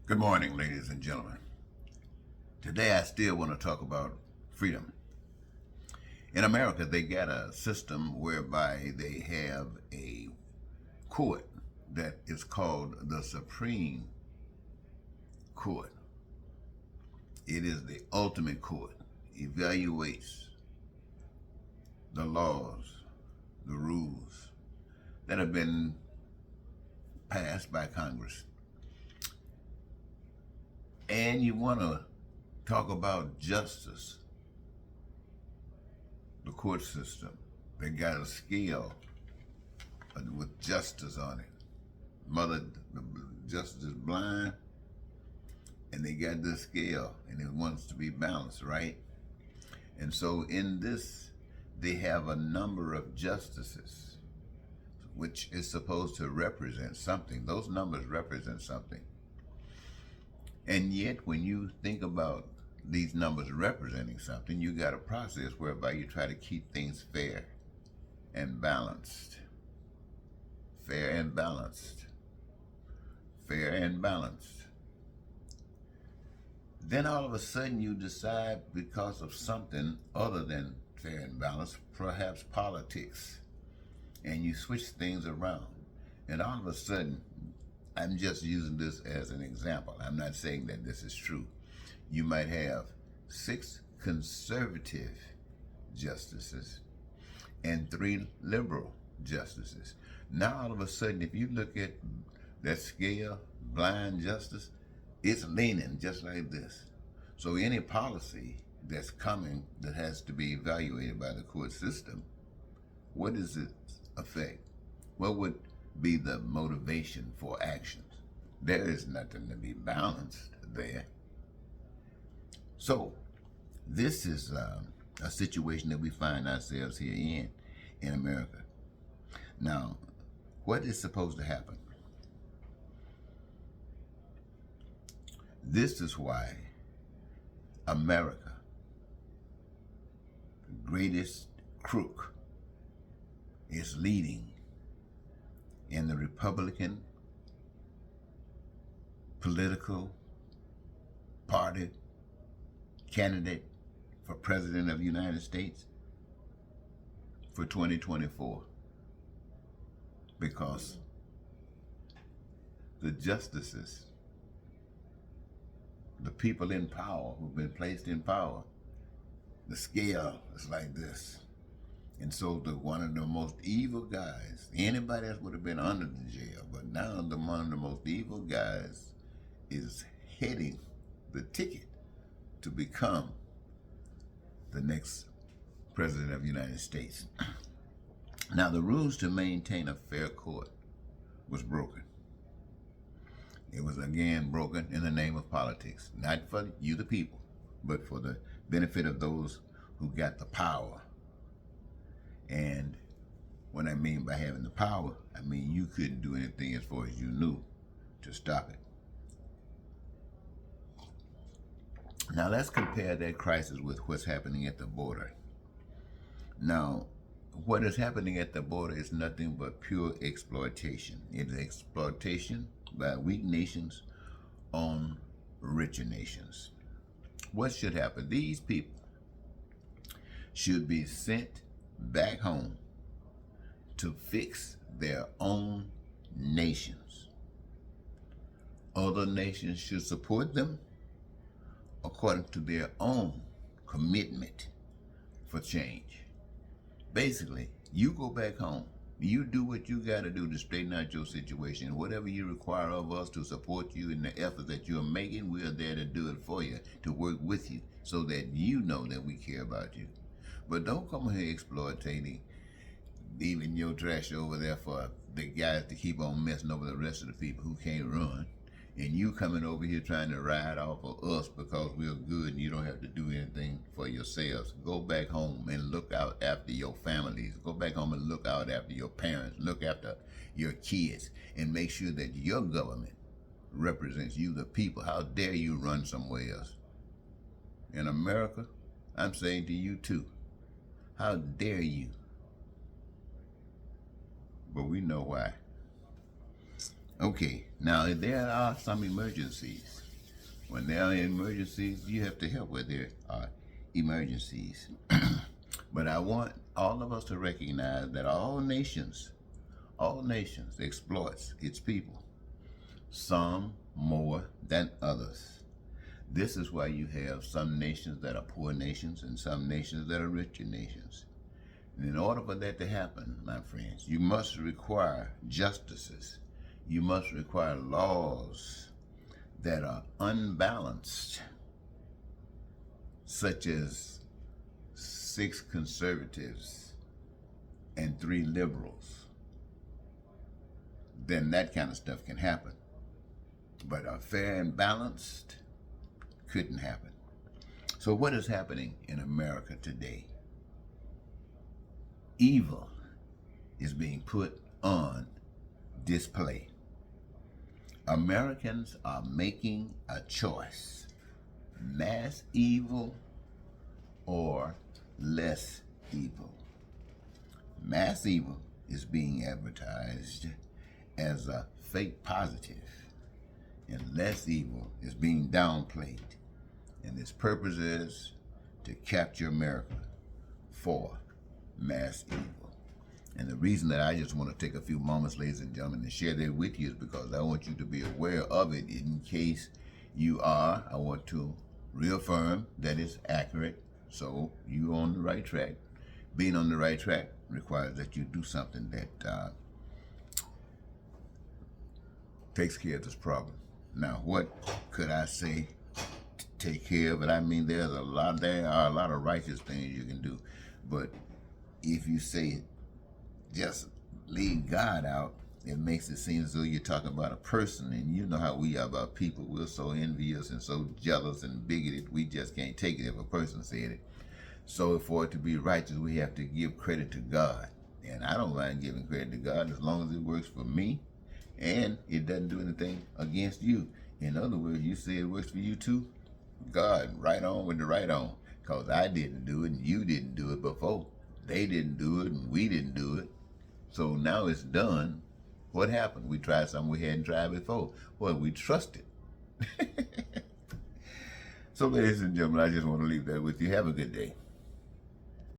Good morning, ladies and gentlemen. Today I still want to talk about freedom. In America, they got a system whereby they have a court that is called the Supreme Court. It is the ultimate court, evaluates the laws, the rules that have been passed by Congress. And you want to talk about justice, the court system. They got a scale with justice on it. Mother Justice is blind, and they got this scale, and it wants to be balanced, right? And so in this, they have a number of justices, which is supposed to represent something. Those numbers represent something. And yet, when you think about these numbers representing something, you got a process whereby you try to keep things fair and balanced. Fair and balanced. Fair and balanced. Then all of a sudden you decide, because of something other than fair and balanced, perhaps politics, and you switch things around. And all of a sudden, I'm just using this as an example. I'm not saying that this is true. You might have 6 conservative justices and 3 liberal justices. Now all of a sudden, if you look at that scale, blind justice, it's leaning just like this. So any policy that's coming that has to be evaluated by the court system, what is its effect? What would be the motivation for actions? There is nothing to be balanced there. So this is a situation that we find ourselves here in America. Now, what is supposed to happen? This is why America, the greatest crook, is leading in the Republican political party candidate for President of the United States for 2024. Because the justices, the people in power who've been placed in power, the scale is like this. And so one of the most evil guys, anybody else would have been under the jail, but now one of the most evil guys is heading the ticket to become the next President of the United States. Now, the rules to maintain a fair court was broken. It was again broken in the name of politics, not for you, the people, but for the benefit of those who got the power. And what I mean by having the power, I mean you couldn't do anything as far as you knew to stop it. Now let's compare that crisis with what's happening at the border. Now, what is happening at the border is nothing but pure exploitation. It is exploitation by weak nations on richer nations. What should happen? These people should be sent back home to fix their own nations. Other nations should support them according to their own commitment for change. Basically, you go back home, you do what you got to do to straighten out your situation. Whatever you require of us to support you in the effort that you're making, we're there to do it for you, to work with you, so that you know that we care about you. But don't come here exploiting, leaving your trash over there for the guys to keep on messing over the rest of the people who can't run. And you coming over here trying to ride off of us because we're good and you don't have to do anything for yourselves. Go back home and look out after your families. Go back home and look out after your parents. Look after your kids and make sure that your government represents you, the people. How dare you run somewhere else? In America, I'm saying to you too, how dare you? But we know why. Okay, now there are some emergencies. When there are emergencies, you have to help where there are emergencies. But I want all of us to recognize that all nations exploits its people, some more than others. This is why you have some nations that are poor nations and some nations that are richer nations. And in order for that to happen, my friends, you must require justices. You must require laws that are unbalanced, such as 6 conservatives and 3 liberals. Then that kind of stuff can happen. But a fair and balanced couldn't happen. So what is happening in America today? Evil is being put on display. Americans are making a choice: mass evil or less evil. Mass evil is being advertised as a fake positive, and less evil is being downplayed. And its purpose is to capture America for mass evil. And the reason that I just want to take a few moments, ladies and gentlemen, to share that with you is because I want you to be aware of it in case you are. I want to reaffirm that it's accurate, so you're on the right track. Being on the right track requires that you do something that takes care of this problem. Now, what could I say to take care of it? I mean, there are a lot of righteous things you can do, but if you say just leave God out, it makes it seem as though you're talking about a person, and you know how we are about people. We're so envious and so jealous and bigoted, we just can't take it if a person said it. So for it to be righteous, we have to give credit to God. And I don't mind giving credit to God as long as it works for me and it doesn't do anything against you. In other words, you say it works for you too, God, right on with the right on. Because I didn't do it and you didn't do it before. They didn't do it and we didn't do it. So now it's done. What happened? We tried something we hadn't tried before. Well, we trusted. So ladies and gentlemen, I just want to leave that with you. Have a good day.